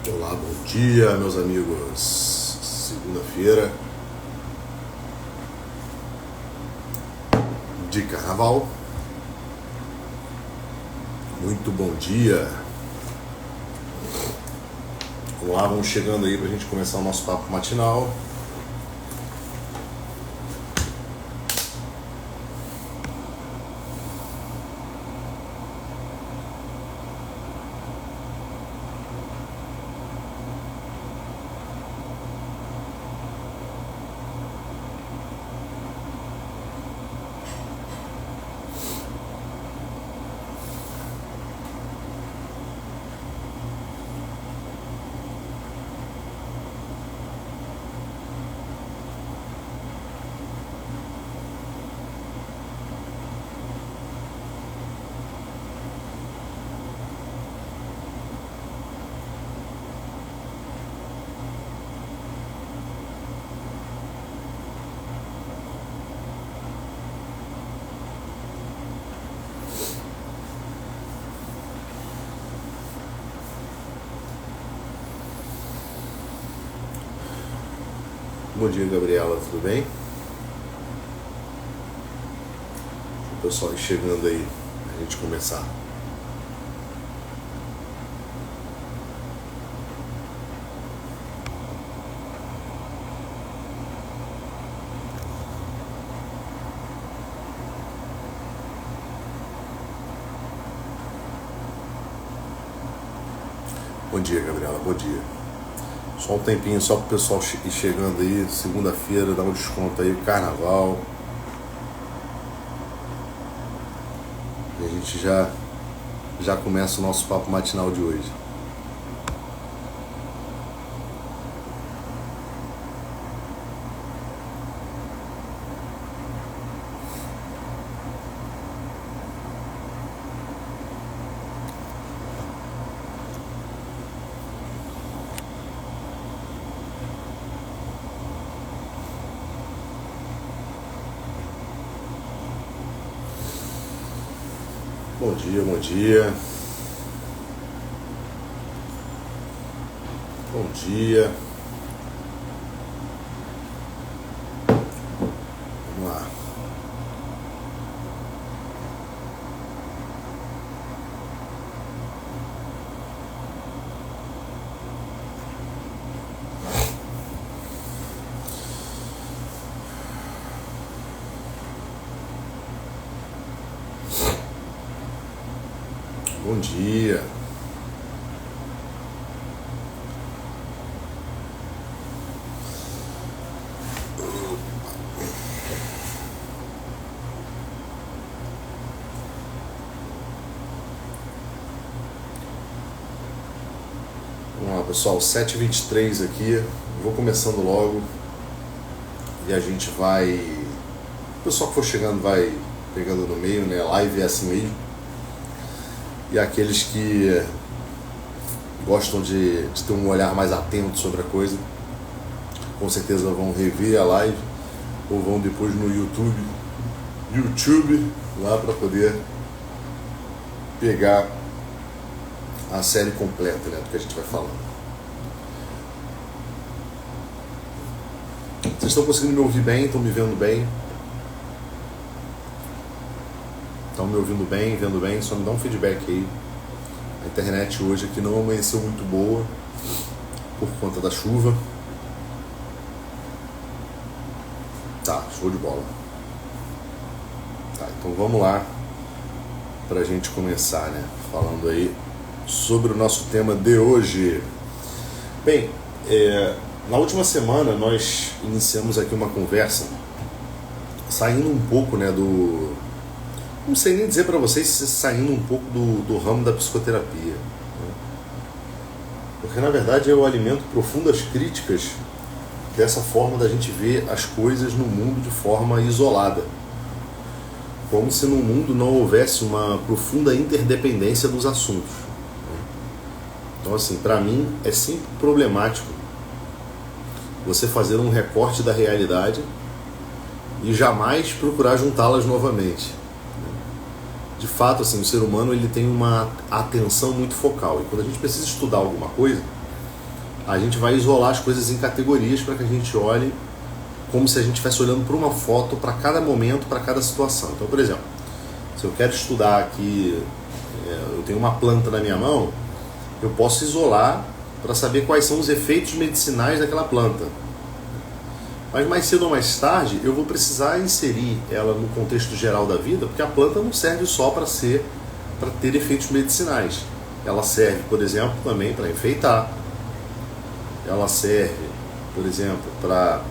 Olá, bom dia, meus amigos. Segunda-feira de carnaval. Muito bom dia. Vamos lá, vamos chegando aí pra gente começar o nosso papo matinal. Bom dia, Gabriela, tudo bem? O pessoal aí chegando aí, a gente começar. Bom dia, Gabriela, bom dia. Só um tempinho só pro pessoal ir chegando aí, segunda-feira, dá um desconto aí, carnaval. E a gente já começa o nosso papo matinal de hoje. Bom dia, bom dia. Bom dia. Vamos lá. Bom dia. Vamos lá, pessoal, 7h23 aqui. Vou começando logo. E a gente vai... O pessoal que for chegando vai pegando no meio, né? A live é assim mesmo. E aqueles que gostam de ter um olhar mais atento sobre a coisa, com certeza vão rever a live ou vão depois no YouTube lá para poder pegar a série completa, né, do que a gente vai falando. Vocês estão conseguindo me ouvir bem? Estão me vendo bem? Estão me ouvindo bem, vendo bem? Só me dá um feedback aí. A internet hoje aqui não amanheceu muito boa por conta da chuva. Tá, show de bola. Tá, então vamos lá pra gente começar, né? Falando aí sobre o nosso tema de hoje. Bem, na última semana nós iniciamos aqui uma conversa saindo um pouco, né, não sei nem dizer para vocês se saindo um pouco do ramo da psicoterapia, né? Porque na verdade eu alimento profundas críticas dessa forma da gente ver as coisas no mundo de forma isolada, como se no mundo não houvesse uma profunda interdependência dos assuntos, né? Então assim, para mim é sempre problemático você fazer um recorte da realidade e jamais procurar juntá-las novamente. De fato, assim, o ser humano ele tem uma atenção muito focal, e quando a gente precisa estudar alguma coisa, a gente vai isolar as coisas em categorias para que a gente olhe como se a gente estivesse olhando para uma foto para cada momento, para cada situação. Então, por exemplo, se eu quero estudar aqui, eu tenho uma planta na minha mão, eu posso isolar para saber quais são os efeitos medicinais daquela planta. Mas mais cedo ou mais tarde eu vou precisar inserir ela no contexto geral da vida, porque a planta não serve só para ter efeitos medicinais. Ela serve, por exemplo, também para enfeitar. Ela serve, por exemplo, para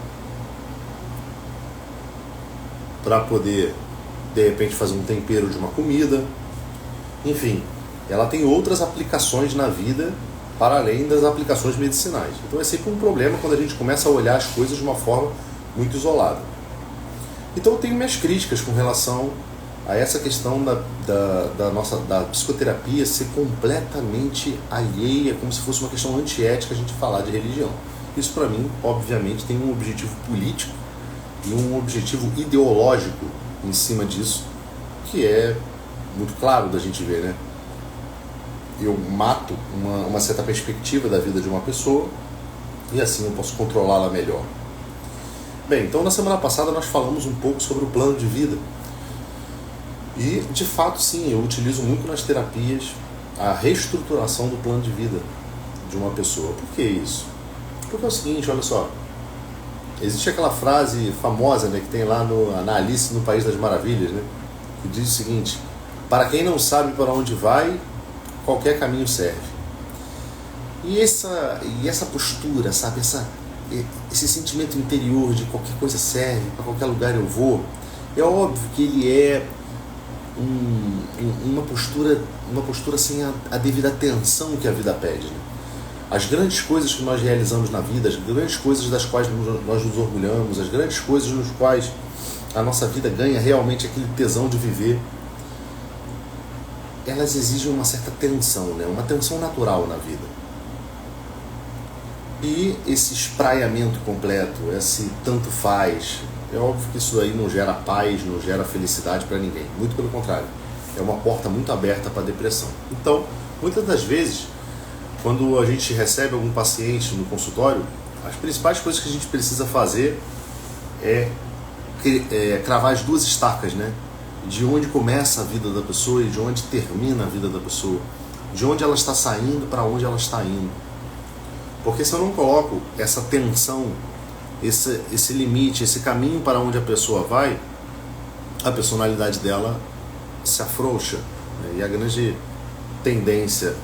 poder, de repente, fazer um tempero de uma comida. Enfim, ela tem outras aplicações na vida para além das aplicações medicinais. Então é sempre um problema quando a gente começa a olhar as coisas de uma forma muito isolada. Então eu tenho minhas críticas com relação a essa questão da psicoterapia ser completamente alheia, como se fosse uma questão antiética a gente falar de religião. Isso para mim, obviamente, tem um objetivo político e um objetivo ideológico em cima disso, que é muito claro da gente ver, né? Eu mato uma certa perspectiva da vida de uma pessoa e assim eu posso controlá-la melhor. Bem, então na semana passada nós falamos um pouco sobre o plano de vida. E de fato sim, eu utilizo muito nas terapias a reestruturação do plano de vida de uma pessoa. Por que isso? Porque é o seguinte, olha só, existe aquela frase famosa, né, que tem lá na Alice no País das Maravilhas, né, que diz o seguinte: para quem não sabe para onde vai, qualquer caminho serve. E essa postura, sabe, esse sentimento interior de qualquer coisa serve, para qualquer lugar eu vou, é óbvio que ele é uma postura sem a devida atenção que a vida pede, né? As grandes coisas que nós realizamos na vida, as grandes coisas das quais nós nos orgulhamos, as grandes coisas nos quais a nossa vida ganha realmente aquele tesão de viver, elas exigem uma certa tensão, né? Uma tensão natural na vida. E esse espraiamento completo, esse tanto faz, é óbvio que isso aí não gera paz, não gera felicidade para ninguém. Muito pelo contrário, é uma porta muito aberta para a depressão. Então, muitas das vezes, quando a gente recebe algum paciente no consultório, as principais coisas que a gente precisa fazer é cravar as duas estacas, né? De onde começa a vida da pessoa e de onde termina a vida da pessoa. De onde ela está saindo para onde ela está indo. Porque se eu não coloco essa tensão, esse limite, esse caminho para onde a pessoa vai, a personalidade dela se afrouxa, né? E a grande tendência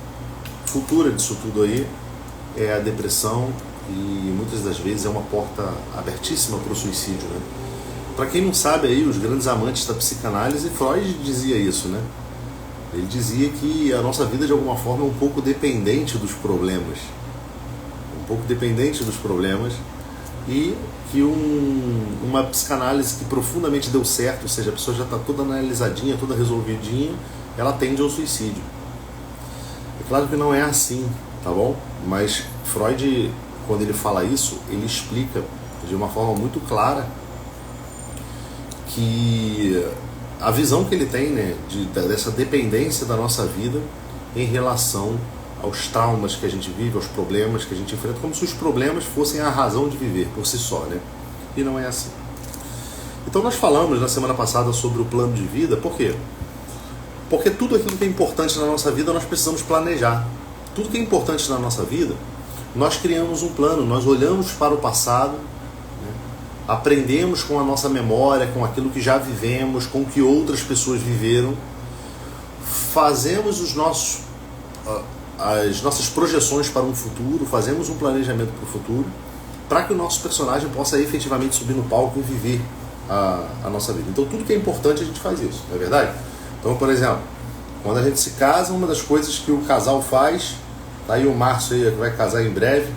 futura disso tudo aí é a depressão, e muitas das vezes é uma porta abertíssima para o suicídio, né? Para quem não sabe aí, os grandes amantes da psicanálise, Freud dizia isso, né? Ele dizia que a nossa vida de alguma forma é um pouco dependente dos problemas. E que uma psicanálise que profundamente deu certo, ou seja, a pessoa já está toda analisadinha, toda resolvidinha, ela tende ao suicídio. É claro que não é assim, tá bom? Mas Freud, quando ele fala isso, ele explica de uma forma muito clara que a visão que ele tem, né, dessa dependência da nossa vida em relação aos traumas que a gente vive, aos problemas que a gente enfrenta, como se os problemas fossem a razão de viver por si só, né? E não é assim. Então nós falamos na semana passada sobre o plano de vida, por quê? Porque tudo aquilo que é importante na nossa vida nós precisamos planejar. Tudo que é importante na nossa vida, nós criamos um plano, nós olhamos para o passado, né? Aprendemos com a nossa memória, com aquilo que já vivemos, com o que outras pessoas viveram, fazemos as nossas projeções para um futuro, fazemos um planejamento para o futuro, para que o nosso personagem possa efetivamente subir no palco e viver a nossa vida. Então tudo que é importante a gente faz isso, não é verdade? Então, por exemplo, quando a gente se casa, uma das coisas que o casal faz, tá aí o Márcio aí, que vai casar em breve,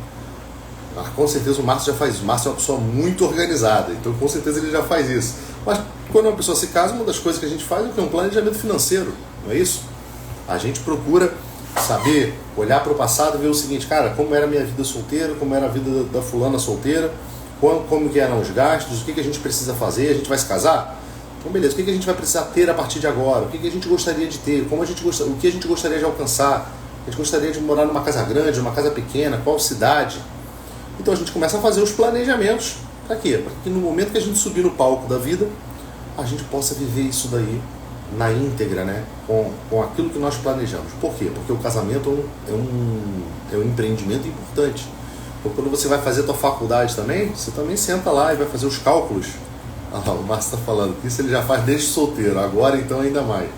com certeza o Márcio já faz isso. O Márcio é uma pessoa muito organizada, então com certeza ele já faz isso. Mas quando uma pessoa se casa, uma das coisas que a gente faz é um planejamento financeiro, não é isso? A gente procura saber, olhar para o passado e ver o seguinte: cara, como era a minha vida solteira, como era a vida da fulana solteira, como que eram os gastos, o que a gente precisa fazer, a gente vai se casar? Então beleza, o que a gente vai precisar ter a partir de agora, o que a gente gostaria de ter, o que a gente gostaria de alcançar, A gente gostaria de morar numa casa grande, numa casa pequena, qual cidade? Então a gente começa a fazer os planejamentos. Para quê? Para que no momento que a gente subir no palco da vida, a gente possa viver isso daí na íntegra, né? Com aquilo que nós planejamos. Por quê? Porque o casamento é um empreendimento importante. Então, quando você vai fazer a tua faculdade também, você também senta lá e vai fazer os cálculos. Ah, o Márcio está falando que isso ele já faz desde solteiro, agora então ainda mais.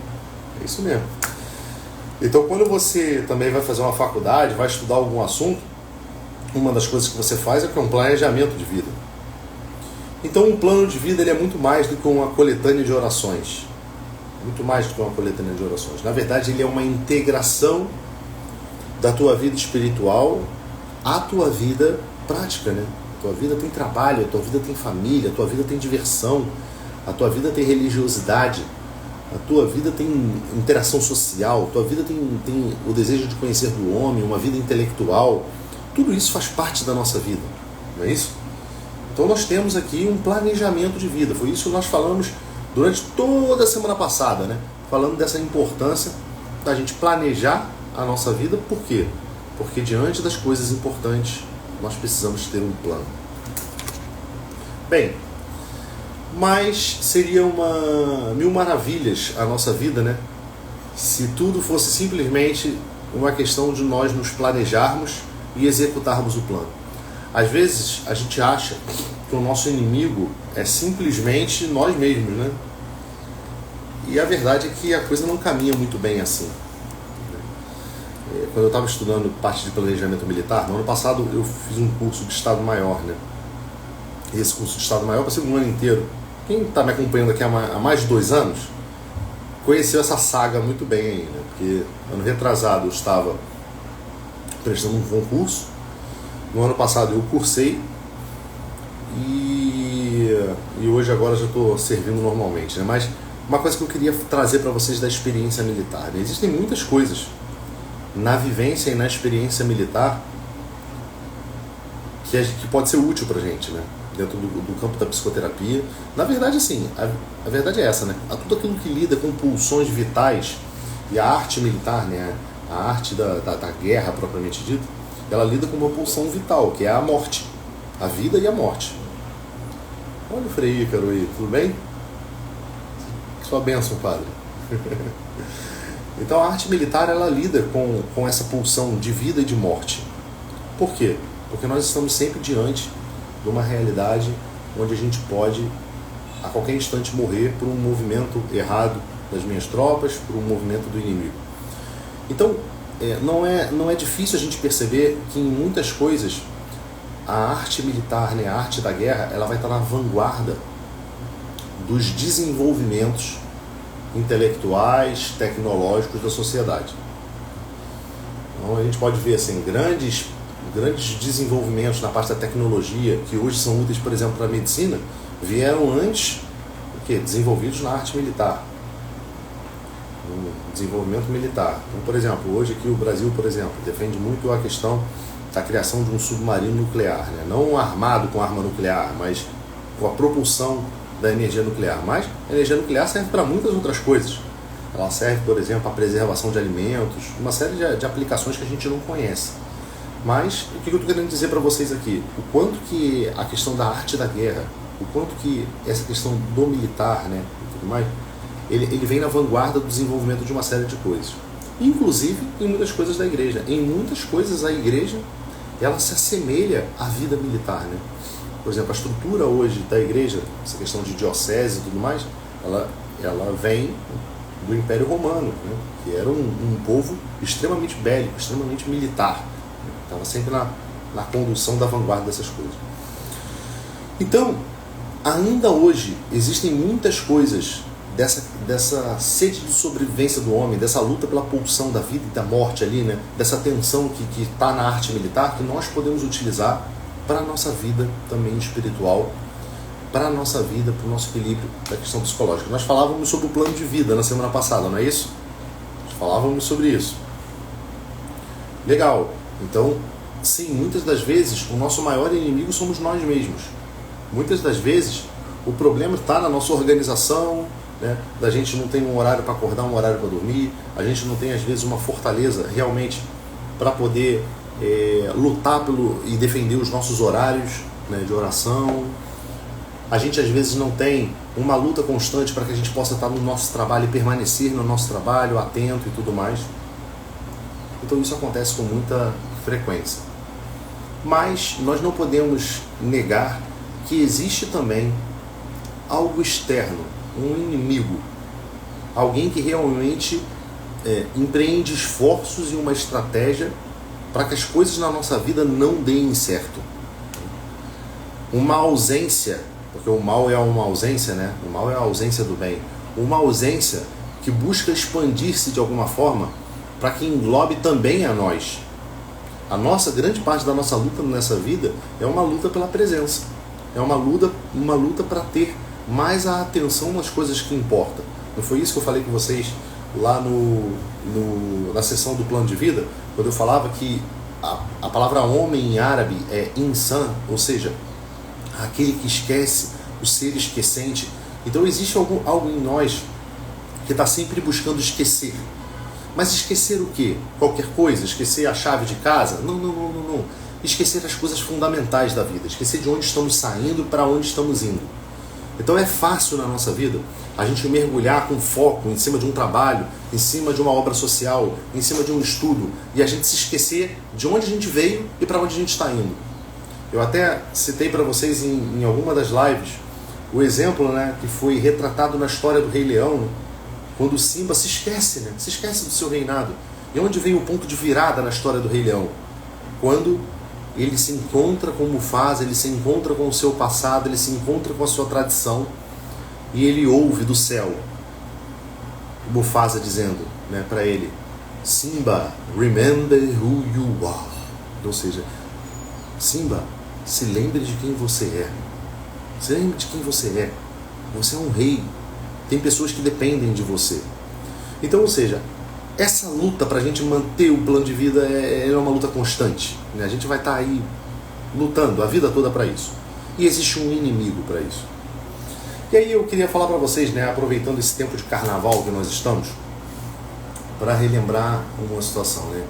É isso mesmo. Então, quando você também vai fazer uma faculdade, vai estudar algum assunto, uma das coisas que você faz é um planejamento de vida. Então, um plano de vida ele é muito mais do que uma coletânea de orações. Muito mais do que uma coletânea de orações. Na verdade, ele é uma integração da tua vida espiritual à tua vida prática, né? A tua vida tem trabalho, a tua vida tem família, a tua vida tem diversão, a tua vida tem religiosidade, a tua vida tem interação social, a tua vida tem o desejo de conhecer do homem, uma vida intelectual. Tudo isso faz parte da nossa vida, não é isso? Então nós temos aqui um planejamento de vida. Foi isso que nós falamos durante toda a semana passada, né? Falando dessa importância da gente planejar a nossa vida. Por quê? Porque diante das coisas importantes, nós precisamos ter um plano. Bem, mas seria uma mil maravilhas a nossa vida, né? Se tudo fosse simplesmente uma questão de nós nos planejarmos e executarmos o plano. Às vezes a gente acha que o nosso inimigo é simplesmente nós mesmos, né? E a verdade é que a coisa não caminha muito bem assim. Quando eu estava estudando parte de planejamento militar, no ano passado eu fiz um curso de Estado-Maior, né? E esse curso de Estado-Maior passei um ano inteiro. Quem está me acompanhando aqui há mais de 2 anos conheceu essa saga muito bem aí, né? Porque ano retrasado eu estava prestando um concurso. No ano passado eu cursei e hoje agora já estou servindo normalmente, né? Mas uma coisa que eu queria trazer para vocês da experiência militar, né? Existem muitas coisas na vivência e na experiência militar que pode ser útil para a gente, né? Dentro do campo da psicoterapia. Na verdade, assim, a verdade é essa, né? Tudo aquilo que lida com pulsões vitais e a arte militar, né? A arte da guerra propriamente dita, ela lida com uma pulsão vital, que é a morte, a vida e a morte. Olha o Frei Ícaro aí, tudo bem? Sua bênção, padre. Então a arte militar ela lida com essa pulsão de vida e de morte. Por quê? Porque nós estamos sempre diante de uma realidade onde a gente pode a qualquer instante morrer por um movimento errado das minhas tropas, por um movimento do inimigo. Então não é difícil a gente perceber que em muitas coisas a arte militar, né, a arte da guerra, ela vai estar na vanguarda dos desenvolvimentos intelectuais, tecnológicos da sociedade. Então a gente pode ver assim, grandes desenvolvimentos na parte da tecnologia que hoje são úteis, por exemplo, para a medicina, vieram antes desenvolvidos na arte militar, no desenvolvimento militar. Então, por exemplo, hoje aqui o Brasil, por exemplo, defende muito a questão da criação de um submarino nuclear, né? Não armado com arma nuclear, mas com a propulsão da energia nuclear. Mas a energia nuclear serve para muitas outras coisas. Ela serve, por exemplo, para a preservação de alimentos, uma série de aplicações que a gente não conhece. Mas o que eu estou querendo dizer para vocês aqui? O quanto que a questão da arte da guerra, o quanto que essa questão do militar, né, e tudo mais, ele vem na vanguarda do desenvolvimento de uma série de coisas. Inclusive em muitas coisas da igreja. Em muitas coisas a igreja ela se assemelha à vida militar, né? Por exemplo, a estrutura hoje da igreja, essa questão de diocese e tudo mais, ela vem do Império Romano, né? Que era um povo extremamente bélico, extremamente militar. Estava sempre na condução da vanguarda dessas coisas. Então, ainda hoje, existem muitas coisas dessa sede de sobrevivência do homem, dessa luta pela pulsão da vida e da morte ali, né? Dessa tensão que está na arte militar, que nós podemos utilizar para a nossa vida também espiritual, para a nossa vida, para o nosso equilíbrio da questão psicológica. Nós falávamos sobre o plano de vida na semana passada, não é isso? Nós falávamos sobre isso. Legal. Então, sim, muitas das vezes o nosso maior inimigo somos nós mesmos. Muitas das vezes o problema está na nossa organização, né? Da gente não tem um horário para acordar, um horário para dormir, a gente não tem às vezes uma fortaleza realmente para poder lutar e defender os nossos horários, né, de oração. A gente às vezes não tem uma luta constante para que a gente possa estar no nosso trabalho e permanecer no nosso trabalho, atento e tudo mais. Então isso acontece com muita frequência. Mas nós não podemos negar que existe também algo externo, um inimigo, alguém que realmente empreende esforços e uma estratégia para que as coisas na nossa vida não deem certo. Uma ausência, porque o mal é uma ausência, né? O mal é a ausência do bem. Uma ausência que busca expandir-se de alguma forma para que englobe também a nós. A nossa grande parte da nossa luta nessa vida é uma luta pela presença. É uma luta para ter mais a atenção nas coisas que importam. Não foi isso que eu falei com vocês lá na sessão do plano de vida, quando eu falava que a palavra homem em árabe é insan, ou seja, aquele que esquece, o ser esquecente. Então existe algo em nós que está sempre buscando esquecer. Mas esquecer o quê? Qualquer coisa? Esquecer a chave de casa? Não. Esquecer as coisas fundamentais da vida. Esquecer de onde estamos saindo e para onde estamos indo. Então é fácil na nossa vida a gente mergulhar com foco em cima de um trabalho, em cima de uma obra social, em cima de um estudo, e a gente se esquecer de onde a gente veio e para onde a gente está indo. Eu até citei para vocês em alguma das lives o exemplo, né, que foi retratado na história do Rei Leão, quando o Simba se esquece, né, se esquece do seu reinado. E onde vem o ponto de virada na história do Rei Leão? Quando ele se encontra com Mufasa, ele se encontra com o seu passado, ele se encontra com a sua tradição, e ele ouve do céu Mufasa dizendo, né, para ele: Simba, remember who you are. Ou seja, Simba, se lembre de quem você é. Se lembre de quem você é. Você é um rei. Tem pessoas que dependem de você. Então, ou seja, essa luta para a gente manter o plano de vida é uma luta constante, né? A gente vai estar aí lutando a vida toda para isso. E existe um inimigo para isso. E aí eu queria falar para vocês, né, aproveitando esse tempo de carnaval que nós estamos, para relembrar uma situação, né?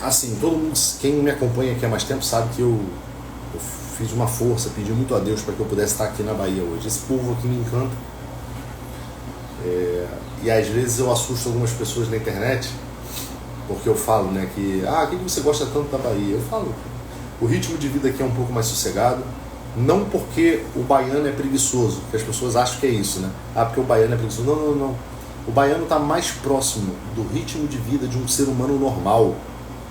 Assim, todo mundo, quem me acompanha aqui há mais tempo sabe que eu fiz uma força, pedi muito a Deus para que eu pudesse estar aqui na Bahia hoje. Esse povo aqui me encanta. E às vezes eu assusto algumas pessoas na internet, porque eu falo, né, que o que você gosta tanto da Bahia? Eu falo, o ritmo de vida aqui é um pouco mais sossegado, não porque o baiano é preguiçoso, que as pessoas acham que é isso, né? Porque o baiano é preguiçoso. Não. O baiano está mais próximo do ritmo de vida de um ser humano normal,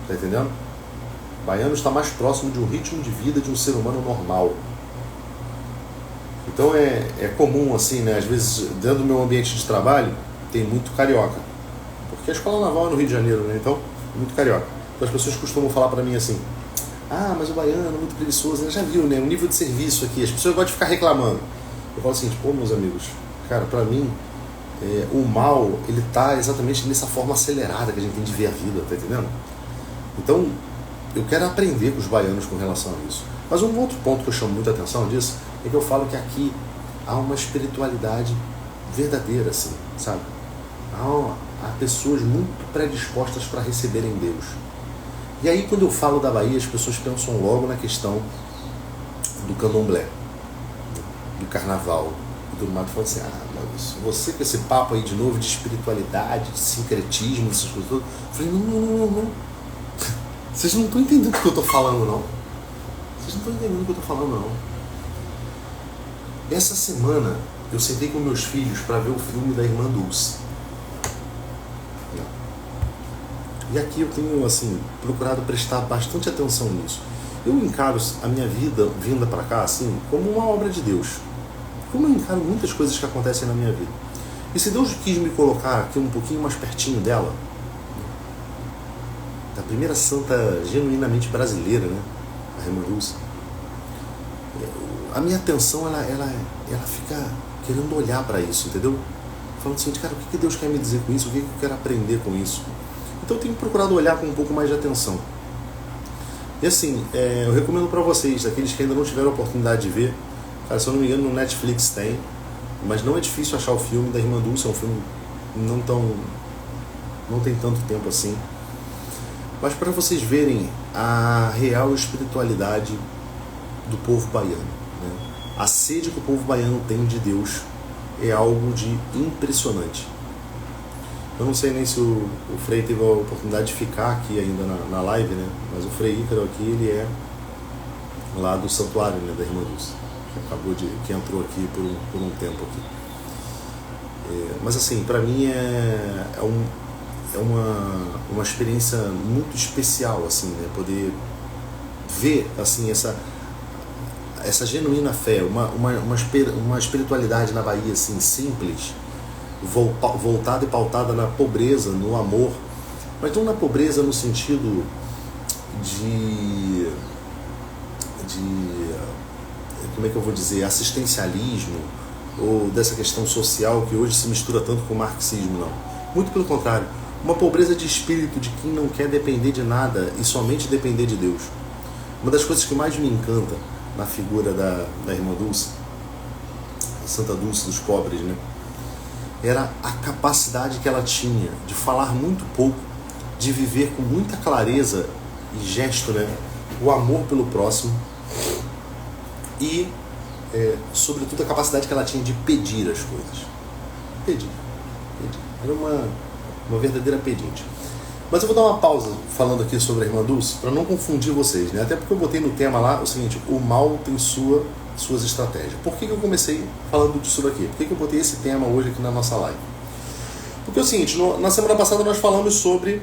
tá entendendo? O baiano está mais próximo de um ritmo de vida de um ser humano normal. Então é comum, assim, né? Às vezes, dentro do meu ambiente de trabalho, tem muito carioca. Porque a escola naval é no Rio de Janeiro, né? Então, muito carioca. Então as pessoas costumam falar pra mim assim: mas o baiano é muito preguiçoso. Você já viu, né? O nível de serviço aqui. As pessoas gostam de ficar reclamando. Eu falo assim, meus amigos, cara, pra mim, o mal, ele tá exatamente nessa forma acelerada que a gente tem de ver a vida, tá entendendo? Então, eu quero aprender com os baianos com relação a isso. Mas um outro ponto que eu chamo muita atenção disso é que eu falo que aqui há uma espiritualidade verdadeira, assim, sabe? Há pessoas muito predispostas para receberem Deus. E aí, quando eu falo da Bahia, as pessoas pensam logo na questão do candomblé, do carnaval e tudo mais. Falam assim, mas você com esse papo aí de novo de espiritualidade, de sincretismo, essas coisas todas. Eu falei, não. Vocês não estão entendendo o que eu estou falando, não. Vocês não estão entendendo o que eu estou falando, não. Essa semana, eu sentei com meus filhos para ver o filme da Irmã Dulce. E aqui eu tenho, assim, procurado prestar bastante atenção nisso. Eu encaro a minha vida, vinda para cá, assim, como uma obra de Deus. Como eu encaro muitas coisas que acontecem na minha vida. E se Deus quis me colocar aqui um pouquinho mais pertinho dela, da primeira santa genuinamente brasileira, né, a Irmã Dulce, a minha atenção, ela fica querendo olhar para isso, entendeu? Falando assim, cara, o que Deus quer me dizer com isso? O que eu quero aprender com isso? Então eu tenho procurado olhar com um pouco mais de atenção. E assim, eu recomendo para vocês, aqueles que ainda não tiveram a oportunidade de ver, cara, se eu não me engano no Netflix tem, mas não é difícil achar o filme da Irmã Dulce, é um filme não tão não tem tanto tempo assim, mas para vocês verem a real espiritualidade do povo baiano, né? A sede que o povo baiano tem de Deus é algo de impressionante. Eu não sei nem se o Frei teve a oportunidade de ficar aqui ainda na live, né? Mas o Frei Ícaro aqui, ele é lá do santuário, né, da Irmã Dulce, que entrou aqui por um tempo aqui. Mas assim, para mim é uma experiência muito especial, assim, né? Poder ver assim essa genuína fé, uma espiritualidade na Bahia assim simples, voltada e pautada na pobreza, no amor, mas não na pobreza no sentido de como é que eu vou dizer, assistencialismo, ou dessa questão social que hoje se mistura tanto com o marxismo, não. Muito pelo contrário, uma pobreza de espírito de quem não quer depender de nada e somente depender de Deus. Uma das coisas que mais me encanta na figura da Irmã Dulce, a Santa Dulce dos pobres, né, era a capacidade que ela tinha de falar muito pouco, de viver com muita clareza e gesto, né, o amor pelo próximo e, sobretudo, a capacidade que ela tinha de pedir as coisas. Pedir. Era uma verdadeira pedinte. Mas eu vou dar uma pausa falando aqui sobre a Irmã Dulce, para não confundir vocês, né? Até porque eu botei no tema lá o seguinte: o mal tem suas estratégias. Por que eu comecei falando disso daqui? Por que eu botei esse tema hoje aqui na nossa live? Porque é o seguinte, na semana passada nós falamos sobre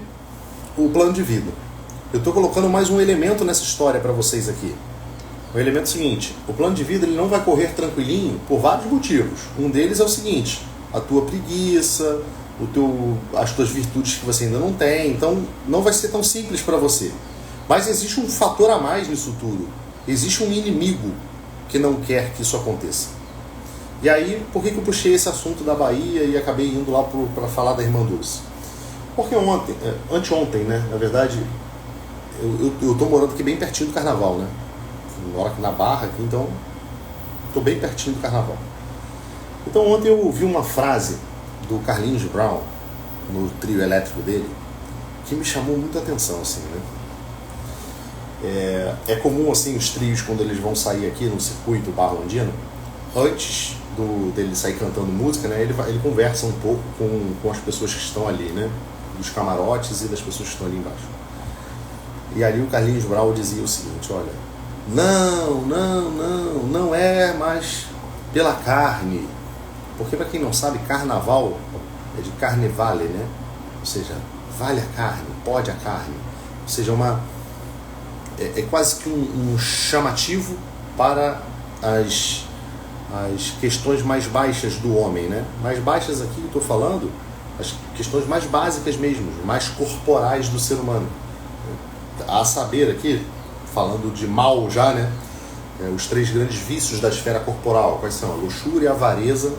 o plano de vida. Eu estou colocando mais um elemento nessa história para vocês aqui. O elemento é o seguinte: o plano de vida ele não vai correr tranquilinho por vários motivos. Um deles é o seguinte: a tua preguiça, as tuas virtudes que você ainda não tem. Então não vai ser tão simples para você. Mas existe um fator a mais nisso tudo. Existe um inimigo que não quer que isso aconteça. E aí, por que eu puxei esse assunto da Bahia e acabei indo lá para falar da Irmã Dulce? Porque anteontem, né, na verdade, eu estou morando aqui bem pertinho do Carnaval, né? Eu moro aqui na Barra, aqui, então estou bem pertinho do Carnaval. Então ontem eu ouvi uma frase do Carlinhos Brown, no trio elétrico dele, que me chamou muita atenção, assim, né? É comum, assim, os trios, quando eles vão sair aqui no circuito Barra Andino, antes dele sair cantando música, né, ele conversa um pouco com as pessoas que estão ali, né, dos camarotes e das pessoas que estão ali embaixo. E ali o Carlinhos Brown dizia o seguinte: olha, não é mais pela carne, porque para quem não sabe, carnaval é de carne vale, né, ou seja, vale a carne, pode a carne, ou seja, é quase que um chamativo para as questões mais baixas do homem, né? Mais baixas aqui, eu estou falando, as questões mais básicas mesmo, mais corporais do ser humano. A saber aqui, falando de mal já, né? Os 3 grandes vícios da esfera corporal, quais são? A luxúria, a avareza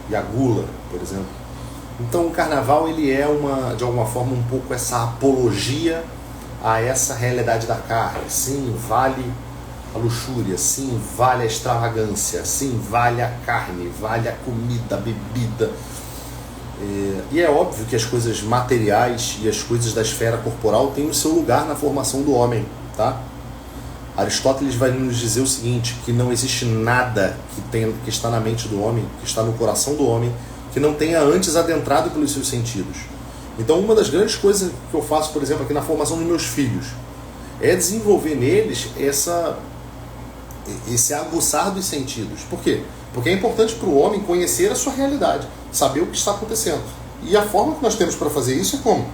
e a gula, por exemplo. Então o carnaval ele é de alguma forma um pouco essa apologia a essa realidade da carne. Sim, vale a luxúria, sim, vale a extravagância, sim, vale a carne, vale a comida, a bebida. E é óbvio que as coisas materiais e as coisas da esfera corporal têm o seu lugar na formação do homem, tá? Aristóteles vai nos dizer o seguinte, que não existe nada que está na mente do homem, que está no coração do homem, que não tenha antes adentrado pelos seus sentidos. Então uma das grandes coisas que eu faço, por exemplo, aqui na formação dos meus filhos, é desenvolver neles esse aguçar dos sentidos. Por quê? Porque é importante para o homem conhecer a sua realidade, saber o que está acontecendo. E a forma que nós temos para fazer isso é como?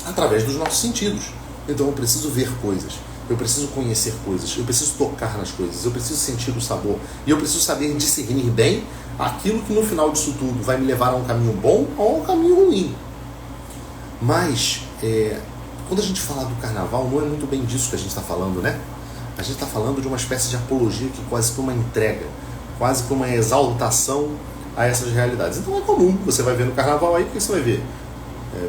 Através dos nossos sentidos. Então eu preciso ver coisas, eu preciso conhecer coisas, eu preciso tocar nas coisas, eu preciso sentir o sabor, e eu preciso saber discernir bem aquilo que no final disso tudo vai me levar a um caminho bom ou a um caminho ruim. Mas, quando a gente fala do carnaval, não é muito bem disso que a gente está falando, né? A gente está falando de uma espécie de apologia que quase que uma entrega, quase que uma exaltação a essas realidades. Então é comum, você vai ver no carnaval aí, o que você vai ver?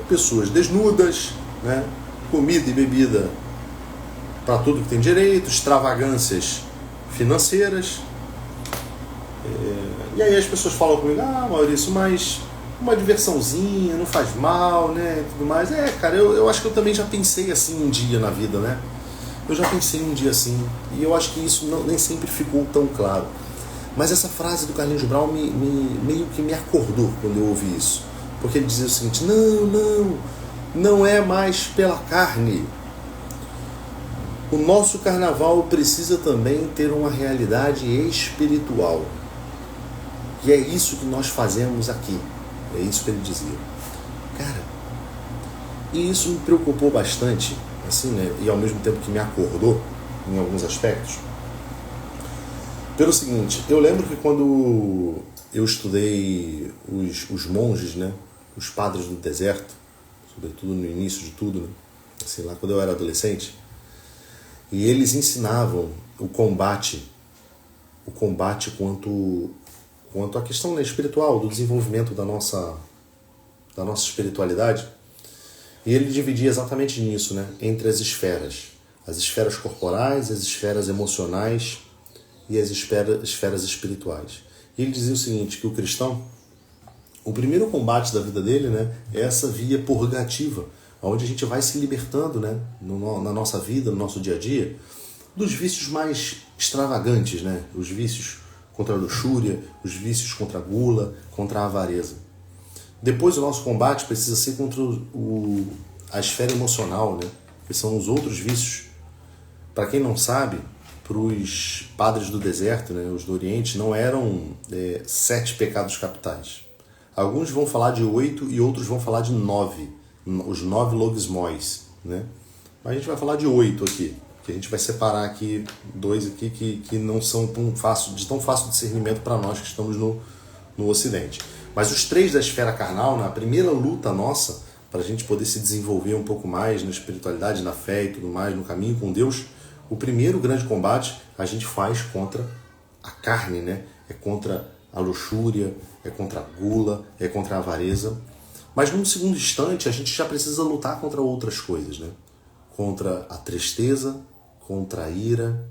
Pessoas desnudas, né? Comida e bebida para tudo que tem direito, extravagâncias financeiras. E aí as pessoas falam comigo: ah, Maurício, mas uma diversãozinha, não faz mal, né, tudo mais. Cara, eu acho que eu também já pensei assim um dia na vida, né? Eu já pensei um dia assim, e eu acho que isso nem sempre ficou tão claro. Mas essa frase do Carlinhos Brau meio que me acordou quando eu ouvi isso. Porque ele dizia o seguinte: não é mais pela carne. O nosso carnaval precisa também ter uma realidade espiritual. E é isso que nós fazemos aqui. É isso que ele dizia. Cara, e isso me preocupou bastante, assim, né? E ao mesmo tempo que me acordou em alguns aspectos. Pelo seguinte, eu lembro que quando eu estudei os monges, né? Os padres do deserto, sobretudo no início de tudo, né? Assim, lá quando eu era adolescente, e eles ensinavam o combate quanto à questão, né, espiritual, do desenvolvimento da nossa espiritualidade. E ele dividia exatamente nisso, né, entre as esferas corporais, as esferas emocionais e as esferas espirituais. E ele dizia o seguinte, que o cristão, o primeiro combate da vida dele, né, é essa via purgativa, onde a gente vai se libertando, né, na nossa vida, no nosso dia a dia, dos vícios mais extravagantes, né, os vícios contra a luxúria, os vícios contra a gula, contra a avareza. Depois o nosso combate precisa ser contra a esfera emocional, né, que são os outros vícios. Para quem não sabe, para os padres do deserto, né, os do Oriente, não eram 7 pecados capitais. Alguns vão falar de 8 e outros vão falar de 9, os 9 logismóis, né? Mas a gente vai falar de 8 aqui, que a gente vai separar aqui 2 aqui que não são tão fácil discernimento para nós que estamos no Ocidente. Mas os 3 da esfera carnal, na primeira luta nossa, para a gente poder se desenvolver um pouco mais na espiritualidade, na fé e tudo mais, no caminho com Deus, o primeiro grande combate a gente faz contra a carne, né? É contra a luxúria, é contra a gula, é contra a avareza. Mas num segundo instante a gente já precisa lutar contra outras coisas, né? Contra a tristeza, contra a ira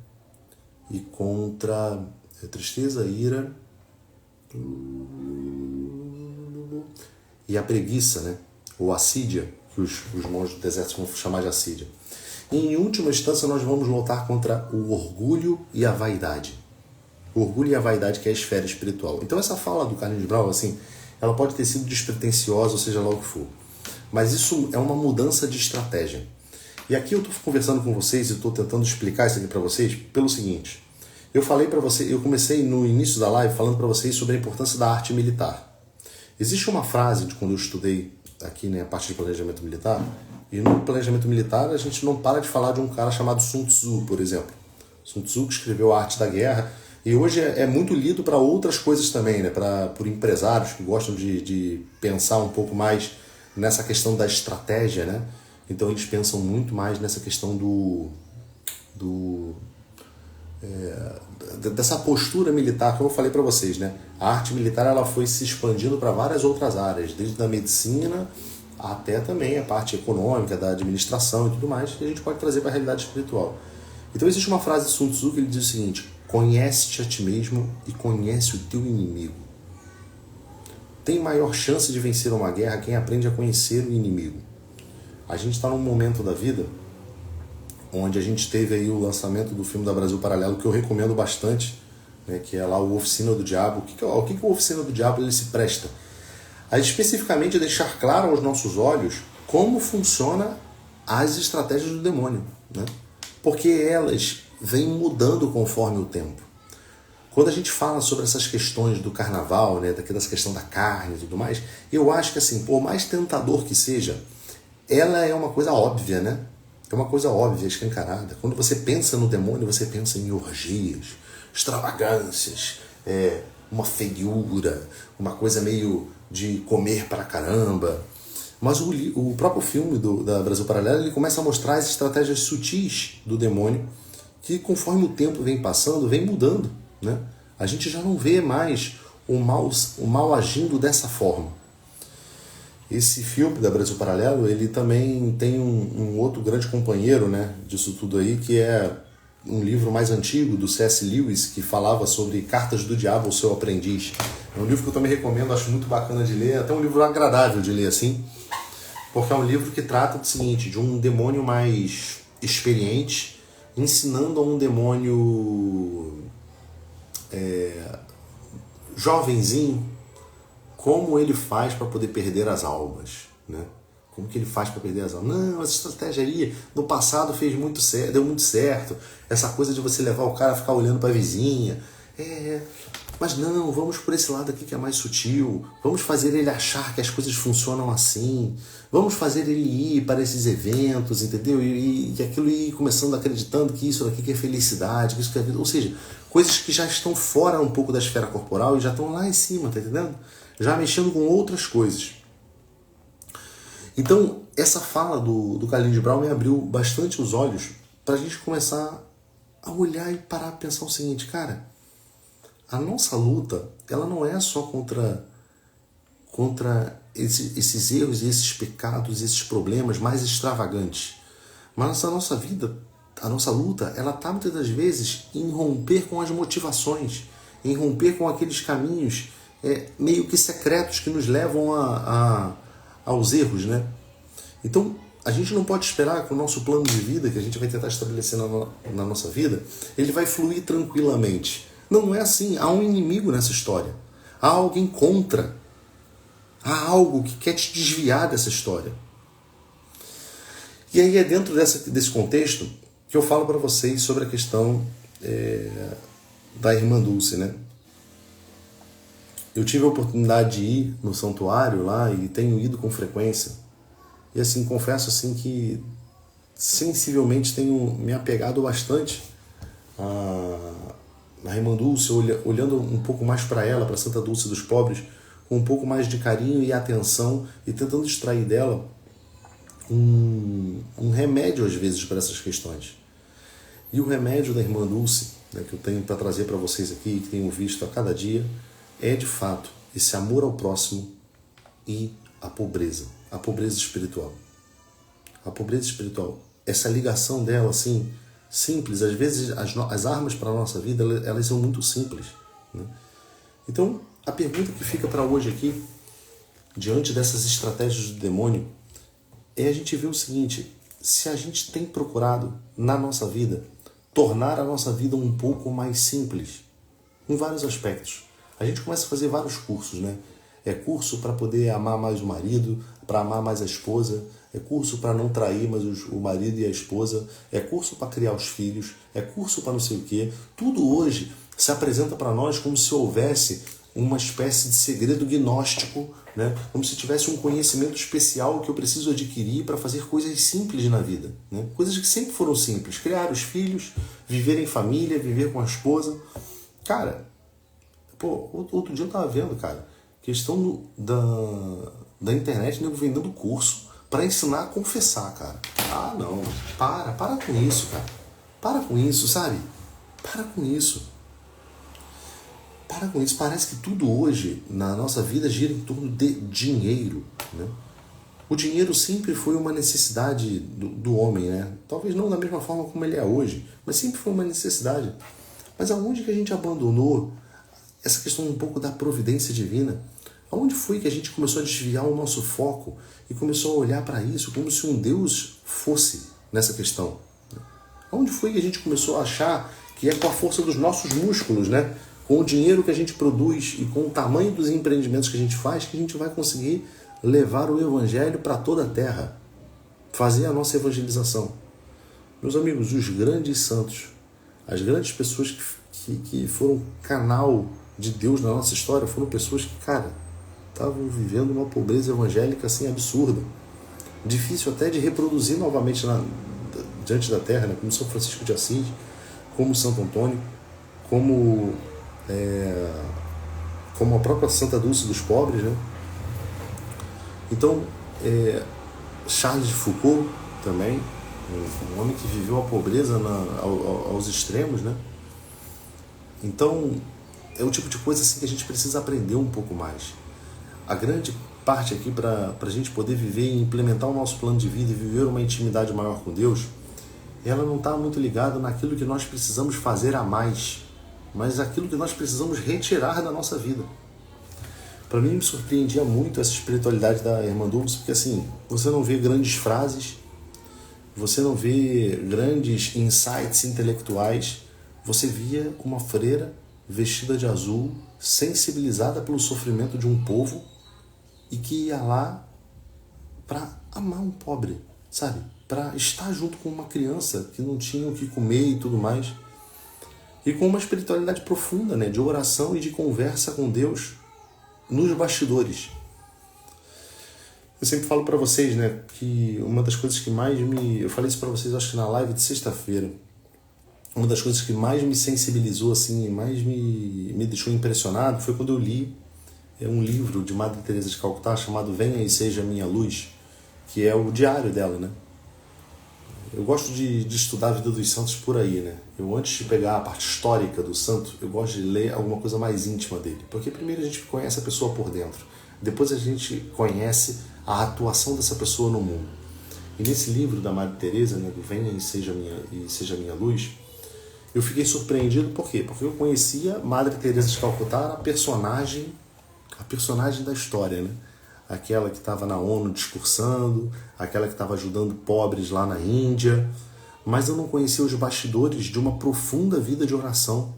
e contra a tristeza, a ira e a preguiça, né? Ou assídia, que os monges do deserto vão chamar de assídia. E em última instância nós vamos lutar contra o orgulho e a vaidade. O orgulho e a vaidade, que é a esfera espiritual. Então essa fala do Carlinhos Brau, assim, ela pode ter sido despretensiosa, ou seja lá o que for. Mas isso é uma mudança de estratégia. E aqui eu estou conversando com vocês e estou tentando explicar isso aqui para vocês pelo seguinte. Eu comecei no início da live falando para vocês sobre a importância da arte militar. Existe uma frase de quando eu estudei aqui, né, a parte de planejamento militar, e no planejamento militar a gente não para de falar de um cara chamado Sun Tzu, por exemplo. Sun Tzu que escreveu A Arte da Guerra, e hoje é muito lido para outras coisas também, né? Por empresários que gostam de pensar um pouco mais nessa questão da estratégia, né? Então eles pensam muito mais nessa questão dessa postura militar, como eu falei para vocês, né? A arte militar ela foi se expandindo para várias outras áreas, desde a medicina até também a parte econômica, da administração e tudo mais, que a gente pode trazer para a realidade espiritual. Então existe uma frase de Sun Tzu que ele diz o seguinte: conhece-te a ti mesmo e conhece o teu inimigo. Tem maior chance de vencer uma guerra quem aprende a conhecer o inimigo. A gente está num momento da vida onde a gente teve aí o lançamento do filme da Brasil Paralelo, que eu recomendo bastante, né, que é lá o Oficina do Diabo. O que o Oficina do Diabo ele se presta? A especificamente deixar claro aos nossos olhos como funciona as estratégias do demônio, né? Porque elas vêm mudando conforme o tempo. Quando a gente fala sobre essas questões do carnaval, né, dessa questão da carne e tudo mais, eu acho que assim, por mais tentador que seja, ela é uma coisa óbvia, né? É uma coisa óbvia, escancarada. Quando você pensa no demônio, você pensa em orgias, extravagâncias, uma feiura, uma coisa meio de comer pra caramba. Mas o próprio filme da Brasil Paralelo, ele começa a mostrar as estratégias sutis do demônio, que conforme o tempo vem passando, vem mudando, né? A gente já não vê mais o mal agindo dessa forma. Esse filme da Brasil Paralelo, ele também tem um outro grande companheiro, né, disso tudo aí, que é um livro mais antigo do C.S. Lewis, que falava sobre Cartas do Diabo ao Seu Aprendiz. É um livro que eu também recomendo, acho muito bacana de ler, até um livro agradável de ler assim, porque é um livro que trata do seguinte, de um demônio mais experiente, ensinando a um demônio jovenzinho como ele faz para poder perder as almas, né? Como que ele faz para perder as almas? Não, essa estratégia aí no passado fez muito certo, deu muito certo. Essa coisa de você levar o cara a ficar olhando para a vizinha. Mas não, vamos por esse lado aqui que é mais sutil. Vamos fazer ele achar que as coisas funcionam assim. Vamos fazer ele ir para esses eventos, entendeu? E aquilo ir começando acreditando que isso daqui que é felicidade, que isso que é vida. Ou seja, coisas que já estão fora um pouco da esfera corporal e já estão lá em cima, tá entendendo? Já mexendo com outras coisas. Então, essa fala do Khalil Gibran me abriu bastante os olhos para a gente começar a olhar e parar a pensar o seguinte, cara, a nossa luta, ela não é só contra esses erros e esses pecados, esses problemas mais extravagantes, mas a nossa vida, a nossa luta, ela está muitas das vezes em romper com as motivações, em romper com aqueles caminhos meio que secretos que nos levam aos erros, né? Então, a gente não pode esperar que o nosso plano de vida, que a gente vai tentar estabelecer na nossa vida, ele vai fluir tranquilamente. Não é assim. Há um inimigo nessa história. Há alguém contra. Há algo que quer te desviar dessa história. E aí é dentro desse contexto que eu falo para vocês sobre a questão da Irmã Dulce, né? Eu tive a oportunidade de ir no santuário lá e tenho ido com frequência. E assim, confesso assim que sensivelmente tenho me apegado bastante a Irmã Dulce, olhando um pouco mais para ela, para Santa Dulce dos Pobres, com um pouco mais de carinho e atenção e tentando extrair dela um remédio às vezes para essas questões. E o remédio da Irmã Dulce, né, que eu tenho para trazer para vocês aqui, que tenho visto a cada dia, é de fato esse amor ao próximo e a pobreza espiritual. A pobreza espiritual, essa ligação dela assim, simples, às vezes as armas para a nossa vida, elas são muito simples, né? Então, a pergunta que fica para hoje aqui, diante dessas estratégias do demônio, é a gente ver o seguinte, se a gente tem procurado na nossa vida, tornar a nossa vida um pouco mais simples, em vários aspectos. A gente começa a fazer vários cursos, né? É curso para poder amar mais o marido, para amar mais a esposa, é curso para não trair mais o marido e a esposa, é curso para criar os filhos, é curso para não sei o quê. Tudo hoje se apresenta para nós como se houvesse uma espécie de segredo gnóstico, né? Como se tivesse um conhecimento especial que eu preciso adquirir para fazer coisas simples na vida, né? Coisas que sempre foram simples, criar os filhos, viver em família, viver com a esposa. Cara, outro dia eu tava vendo, cara, questão da internet, nego vendendo curso para ensinar a confessar, cara. Ah, não. Para com isso, cara. Para com isso, sabe? Para com isso. Para com isso. Parece que tudo hoje na nossa vida gira em torno de dinheiro, né? O dinheiro sempre foi uma necessidade do homem, né? Talvez não da mesma forma como ele é hoje, mas sempre foi uma necessidade. Mas aonde que a gente abandonou essa questão um pouco da providência divina? Aonde foi que a gente começou a desviar o nosso foco e começou a olhar para isso como se um Deus fosse nessa questão? Aonde foi que a gente começou a achar que é com a força dos nossos músculos, né? Com o dinheiro que a gente produz e com o tamanho dos empreendimentos que a gente faz, que a gente vai conseguir levar o evangelho para toda a terra, fazer a nossa evangelização? Meus amigos, os grandes santos, as grandes pessoas que foram canal de Deus na nossa história, foram pessoas que, cara, estavam vivendo uma pobreza evangélica assim absurda, difícil até de reproduzir novamente diante da terra, né? Como São Francisco de Assis, como Santo Antônio, como a própria Santa Dulce dos Pobres, né? Então, Charles de Foucault também, um homem que viveu a pobreza aos extremos, né? Então, é o tipo de coisa assim que a gente precisa aprender um pouco mais. A grande parte aqui para a gente poder viver e implementar o nosso plano de vida e viver uma intimidade maior com Deus, ela não está muito ligada naquilo que nós precisamos fazer a mais, mas aquilo que nós precisamos retirar da nossa vida. Para mim me surpreendia muito essa espiritualidade da irmã Dulce, porque assim, você não vê grandes frases, você não vê grandes insights intelectuais, você via uma freira vestida de azul, sensibilizada pelo sofrimento de um povo e que ia lá para amar um pobre, sabe? Para estar junto com uma criança que não tinha o que comer e tudo mais. E com uma espiritualidade profunda, né? De oração e de conversa com Deus nos bastidores. Eu sempre falo para vocês, né, que uma das coisas que mais me... Eu falei isso para vocês, acho que na live de sexta-feira. Uma das coisas que mais me sensibilizou, assim, e mais me deixou impressionado foi quando eu li um livro de Madre Teresa de Calcutá chamado Venha e Seja Minha Luz, que é o diário dela, né? Eu gosto de estudar a vida dos santos por aí, né? Eu, antes de pegar a parte histórica do santo, eu gosto de ler alguma coisa mais íntima dele. Porque primeiro a gente conhece a pessoa por dentro. Depois a gente conhece a atuação dessa pessoa no mundo. E nesse livro da Madre Teresa, né, do Venha e Seja Minha Luz, eu fiquei surpreendido, por quê? Porque eu conhecia Madre Teresa de Calcutá, a personagem da história, né? Aquela que estava na ONU discursando, aquela que estava ajudando pobres lá na Índia, mas eu não conhecia os bastidores de uma profunda vida de oração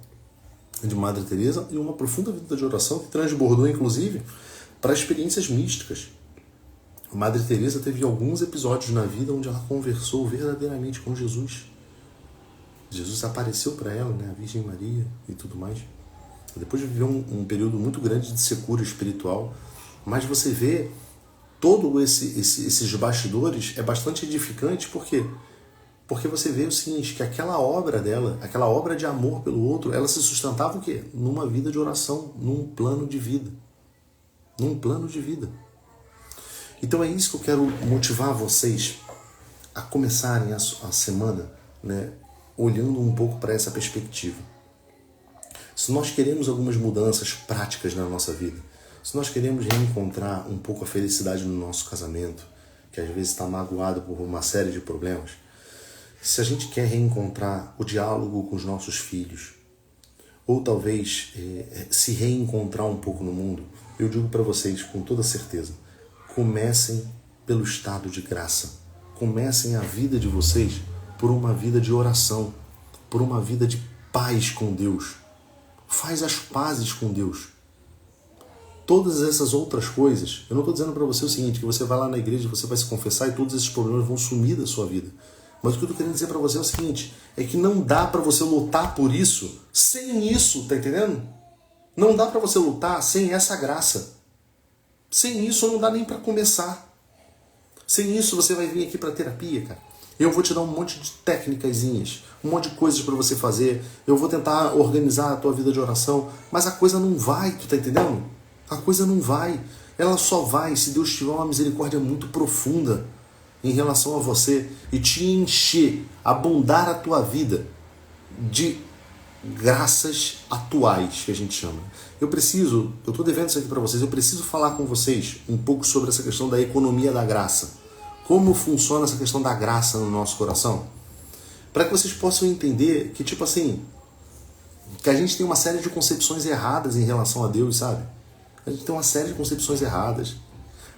de Madre Teresa e uma profunda vida de oração que transbordou, inclusive, para experiências místicas. Madre Teresa teve alguns episódios na vida onde ela conversou verdadeiramente com Jesus. Jesus apareceu para ela, né, a Virgem Maria e tudo mais. Depois viveu um período muito grande de secura espiritual, mas você vê todo esses bastidores é bastante edificante, por quê? Porque você vê o seguinte, que aquela obra dela, aquela obra de amor pelo outro, ela se sustentava o quê? Numa vida de oração, num plano de vida. Num plano de vida. Então é isso que eu quero motivar vocês a começarem a semana, né, olhando um pouco para essa perspectiva. Se nós queremos algumas mudanças práticas na nossa vida, se nós queremos reencontrar um pouco a felicidade no nosso casamento, que às vezes está magoado por uma série de problemas, se a gente quer reencontrar o diálogo com os nossos filhos, ou talvez se reencontrar um pouco no mundo, eu digo para vocês com toda certeza, comecem pelo estado de graça. Comecem a vida de vocês por uma vida de oração, por uma vida de paz com Deus. Faz as pazes com Deus. Todas essas outras coisas, eu não estou dizendo para você o seguinte, que você vai lá na igreja, você vai se confessar e todos esses problemas vão sumir da sua vida. Mas o que eu estou querendo dizer para você é o seguinte, é que não dá para você lutar por isso sem isso, tá entendendo? Não dá para você lutar sem essa graça. Sem isso não dá nem para começar. Sem isso você vai vir aqui para terapia, cara. Eu vou te dar um monte de técnicazinhas, um monte de coisas para você fazer. Eu vou tentar organizar a tua vida de oração, mas a coisa não vai, tu tá entendendo? A coisa não vai. Ela só vai se Deus tiver uma misericórdia muito profunda em relação a você e te encher, abundar a tua vida de graças atuais, que a gente chama. Eu estou devendo isso aqui para vocês, eu preciso falar com vocês um pouco sobre essa questão da economia da graça. Como funciona essa questão da graça no nosso coração? Para que vocês possam entender que, tipo assim, que a gente tem uma série de concepções erradas em relação a Deus, sabe? A gente tem uma série de concepções erradas.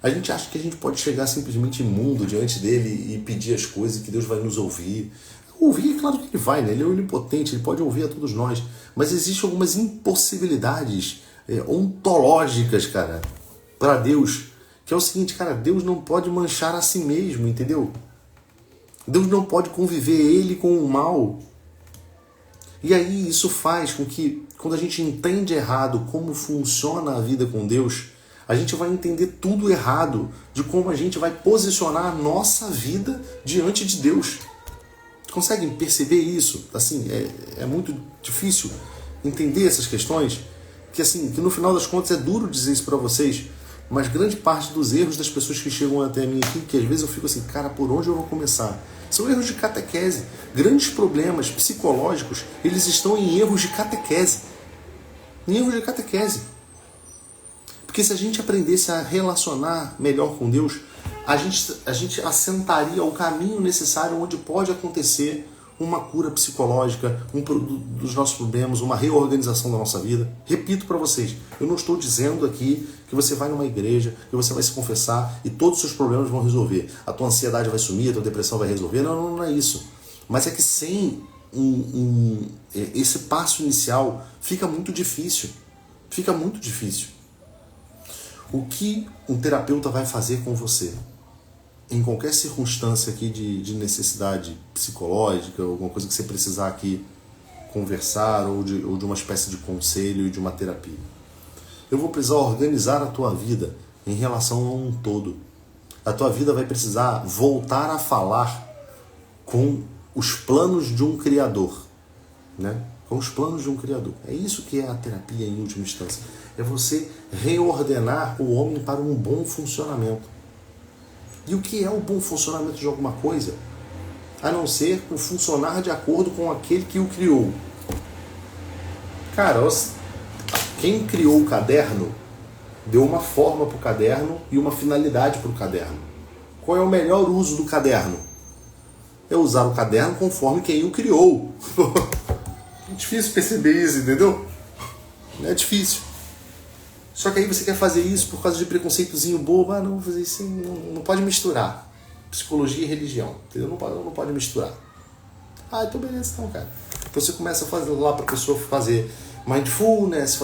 A gente acha que a gente pode chegar simplesmente imundo diante dele e pedir as coisas e que Deus vai nos ouvir. Ouvir, é claro que ele vai, né? Ele é onipotente, ele pode ouvir a todos nós. Mas existem algumas impossibilidades ontológicas, cara, para Deus. Que é o seguinte, cara, Deus não pode manchar a si mesmo, entendeu? Deus não pode conviver ele com o mal. E aí isso faz com que, quando a gente entende errado como funciona a vida com Deus, a gente vai entender tudo errado de como a gente vai posicionar a nossa vida diante de Deus. Conseguem perceber isso? Assim, é muito difícil entender essas questões, que assim, que no final das contas é duro dizer isso para vocês, mas grande parte dos erros das pessoas que chegam até mim aqui, que às vezes eu fico assim, cara, por onde eu vou começar? São erros de catequese. Grandes problemas psicológicos, eles estão em erros de catequese. Em erros de catequese. Porque se a gente aprendesse a relacionar melhor com Deus, a gente assentaria o caminho necessário onde pode acontecer uma cura psicológica, dos nossos problemas, uma reorganização da nossa vida. Repito para vocês, eu não estou dizendo aqui que você vai numa igreja, que você vai se confessar e todos os seus problemas vão resolver. A tua ansiedade vai sumir, a tua depressão vai resolver. Não é isso. Mas é que sem esse passo inicial fica muito difícil. Fica muito difícil. O que um terapeuta vai fazer com você? Em qualquer circunstância aqui de necessidade psicológica, alguma coisa que você precisar aqui conversar, ou de uma espécie de conselho e de uma terapia. Eu vou precisar organizar a tua vida em relação a um todo. A tua vida vai precisar voltar a falar com os planos de um Criador, né? Com os planos de um Criador. É isso que é a terapia em última instância. É você reordenar o homem para um bom funcionamento. E o que é o bom funcionamento de alguma coisa? A não ser o funcionar de acordo com aquele que o criou. Cara, quem criou o caderno deu uma forma para o caderno e uma finalidade para o caderno. Qual é o melhor uso do caderno? É usar o caderno conforme quem o criou. É difícil perceber isso, entendeu? É difícil. Só que aí você quer fazer isso por causa de preconceitozinho bobo. Não vou fazer isso, não pode misturar psicologia e religião, entendeu? Não pode misturar. Então beleza, então, cara. Então você começa a fazer lá para a pessoa fazer mindfulness,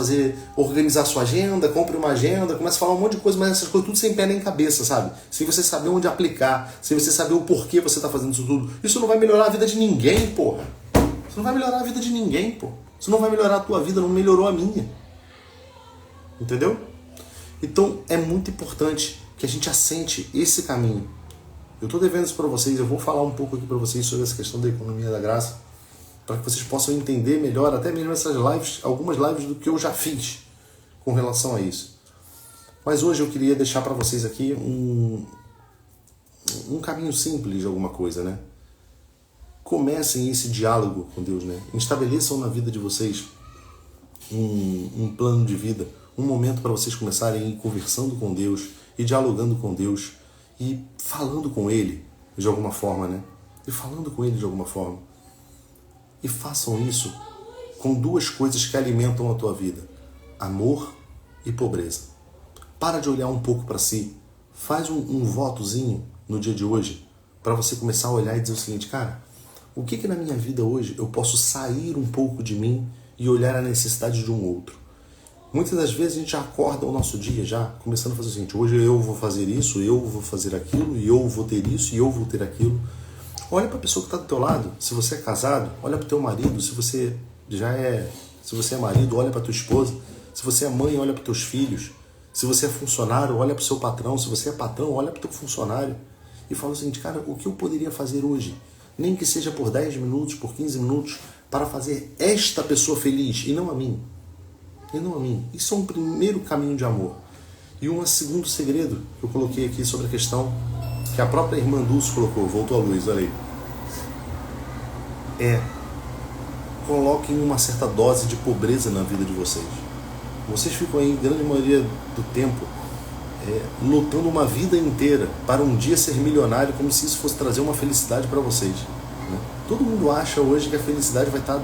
organizar sua agenda, compre uma agenda, começa a falar um monte de coisa, mas essas coisas tudo sem pé nem cabeça, sabe? Sem você saber onde aplicar, sem você saber o porquê você está fazendo isso tudo. Isso não vai melhorar a vida de ninguém, porra. Isso não vai melhorar a vida de ninguém, pô. Isso não vai melhorar a tua vida, não melhorou a minha. Entendeu? Então é muito importante que a gente assente esse caminho. Eu estou devendo isso para vocês, eu vou falar um pouco aqui para vocês sobre essa questão da economia da graça, para que vocês possam entender melhor, até mesmo essas lives, algumas lives do que eu já fiz com relação a isso. Mas hoje eu queria deixar para vocês aqui um caminho simples de alguma coisa, né? Comecem esse diálogo com Deus, né? Estabeleçam na vida de vocês um plano de vida, um momento para vocês começarem a ir conversando com Deus e dialogando com Deus e falando com Ele de alguma forma, né? E falando com Ele de alguma forma. E façam isso com duas coisas que alimentam a tua vida: amor e pobreza. Para de olhar um pouco para si. Faz um votozinho no dia de hoje para você começar a olhar e dizer o seguinte: cara, o que na minha vida hoje eu posso sair um pouco de mim e olhar a necessidade de um outro? Muitas das vezes a gente já acorda o nosso dia já começando a fazer o seguinte: hoje eu vou fazer isso, eu vou fazer aquilo, e eu vou ter isso, e eu vou ter aquilo. Olha para a pessoa que está do teu lado. Se você é casado, olha para o teu marido. Se você é marido, olha para tua esposa. Se você é mãe, olha para teus filhos. Se você é funcionário, olha para o seu patrão. Se você é patrão, olha para o teu funcionário. E fala o seguinte: cara, o que eu poderia fazer hoje? Nem que seja por 10 minutos, por 15 minutos, para fazer esta pessoa feliz, e não a mim. E não a mim. Isso é um primeiro caminho de amor. E um segundo segredo que eu coloquei aqui sobre a questão que a própria irmã Dulce colocou, voltou à luz, olha aí. Coloquem uma certa dose de pobreza na vida de vocês. Vocês ficam aí, grande maioria do tempo, lutando uma vida inteira para um dia ser milionário, como se isso fosse trazer uma felicidade para vocês, né? Todo mundo acha hoje que a felicidade vai estar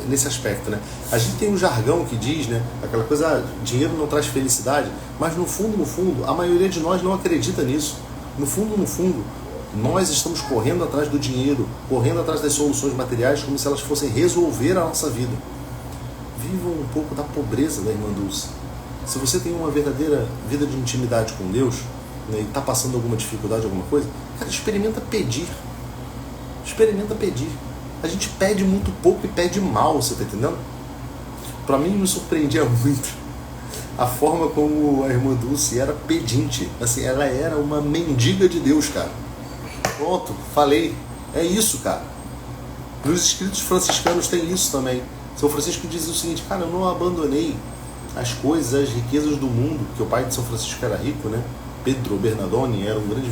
nesse aspecto, né? A gente tem um jargão que diz, né, aquela coisa: dinheiro não traz felicidade, mas no fundo, a maioria de nós não acredita nisso. No fundo, nós estamos correndo atrás do dinheiro, correndo atrás das soluções materiais, como se elas fossem resolver a nossa vida. Vivam um pouco da pobreza da irmã Dulce. Se você tem uma verdadeira vida de intimidade com Deus, né, e está passando alguma dificuldade, alguma coisa, cara, experimenta pedir. Experimenta pedir. A gente pede muito pouco e pede mal, você está entendendo? Para mim me surpreendia muito a forma como a irmã Dulce era pedinte. Assim, ela era uma mendiga de Deus, cara. Pronto, falei. É isso, cara. Nos escritos franciscanos tem isso também. São Francisco diz o seguinte: cara, eu não abandonei as coisas, as riquezas do mundo, que o pai de São Francisco era rico, né? Pedro Bernardone era um grande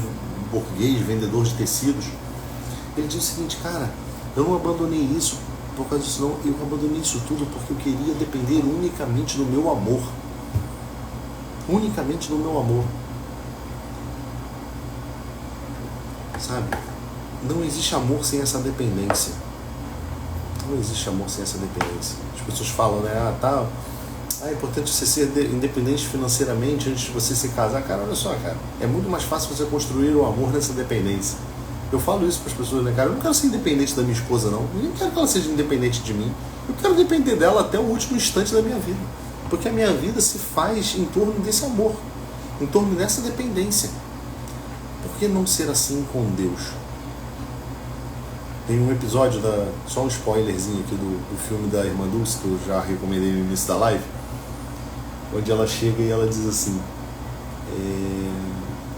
burguês, vendedor de tecidos. Ele diz o seguinte: cara, eu não abandonei isso por causa disso, não. Eu abandonei isso tudo porque eu queria depender unicamente do meu amor. Unicamente do meu amor. Sabe? Não existe amor sem essa dependência. Não existe amor sem essa dependência. As pessoas falam, né? É importante você ser independente financeiramente antes de você se casar. Cara, olha só, cara. É muito mais fácil você construir o amor nessa dependência. Eu falo isso para as pessoas, né, cara? Eu não quero ser independente da minha esposa, não. Eu nem quero que ela seja independente de mim. Eu quero depender dela até o último instante da minha vida. Porque a minha vida se faz em torno desse amor, em torno dessa dependência. Por que não ser assim com Deus? Tem um episódio, só um spoilerzinho aqui do filme da Irmã Dulce, que eu já recomendei no início da live, onde ela chega e ela diz assim,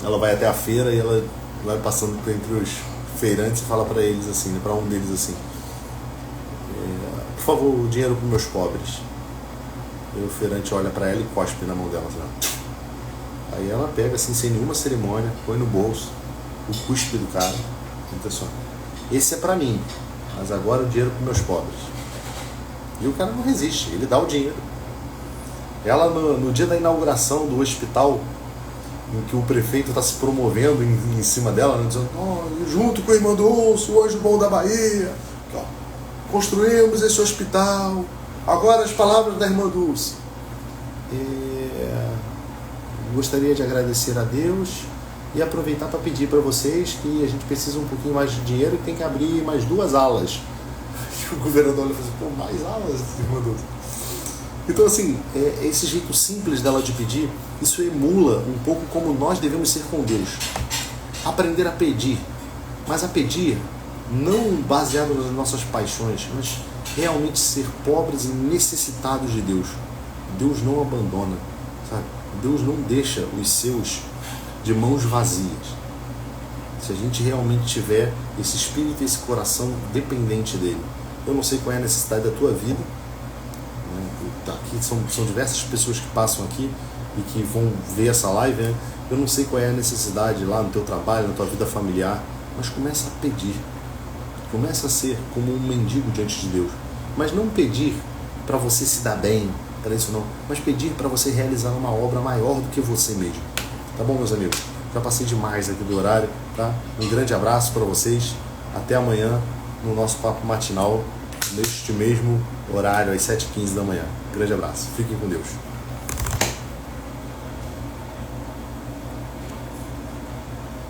ela vai até a feira e ela vai passando entre os feirantes e fala para eles assim, para um deles assim, por favor, o dinheiro para meus pobres. E o feirante olha para ela e cospe na mão dela assim. Aí ela pega assim, sem nenhuma cerimônia, põe no bolso o cuspe do cara. Então, só, esse é para mim, mas agora o dinheiro para meus pobres. E o cara não resiste, ele dá o dinheiro. Ela no dia da inauguração do hospital, em que o prefeito está se promovendo em cima dela, né, dizendo, junto com a Irmã Dulce, o Anjo Bom da Bahia, construímos esse hospital, agora as palavras da Irmã Dulce. Gostaria de agradecer a Deus e aproveitar para pedir para vocês que a gente precisa um pouquinho mais de dinheiro e tem que abrir mais 2 alas. O governador olha e fala assim, mais alas, Irmã Dulce? Então, assim, esse jeito simples dela de pedir, isso emula um pouco como nós devemos ser com Deus. Aprender a pedir, mas a pedir não baseado nas nossas paixões, mas realmente ser pobres e necessitados de Deus. Deus não abandona, sabe? Deus não deixa os seus de mãos vazias. Se a gente realmente tiver esse espírito e esse coração dependente dele. Eu não sei qual é a necessidade da tua vida. Aqui são diversas pessoas que passam aqui e que vão ver essa live, né? Eu não sei qual é a necessidade lá no teu trabalho, na tua vida familiar, mas começa a pedir. Começa a ser como um mendigo diante de Deus. Mas não pedir para você se dar bem, para isso não, mas pedir para você realizar uma obra maior do que você mesmo. Tá bom, meus amigos? Já passei demais aqui do horário, tá? Um grande abraço para vocês. Até amanhã no nosso papo matinal, neste mesmo horário, às 7h15 da manhã. Grande abraço. Fiquem com Deus.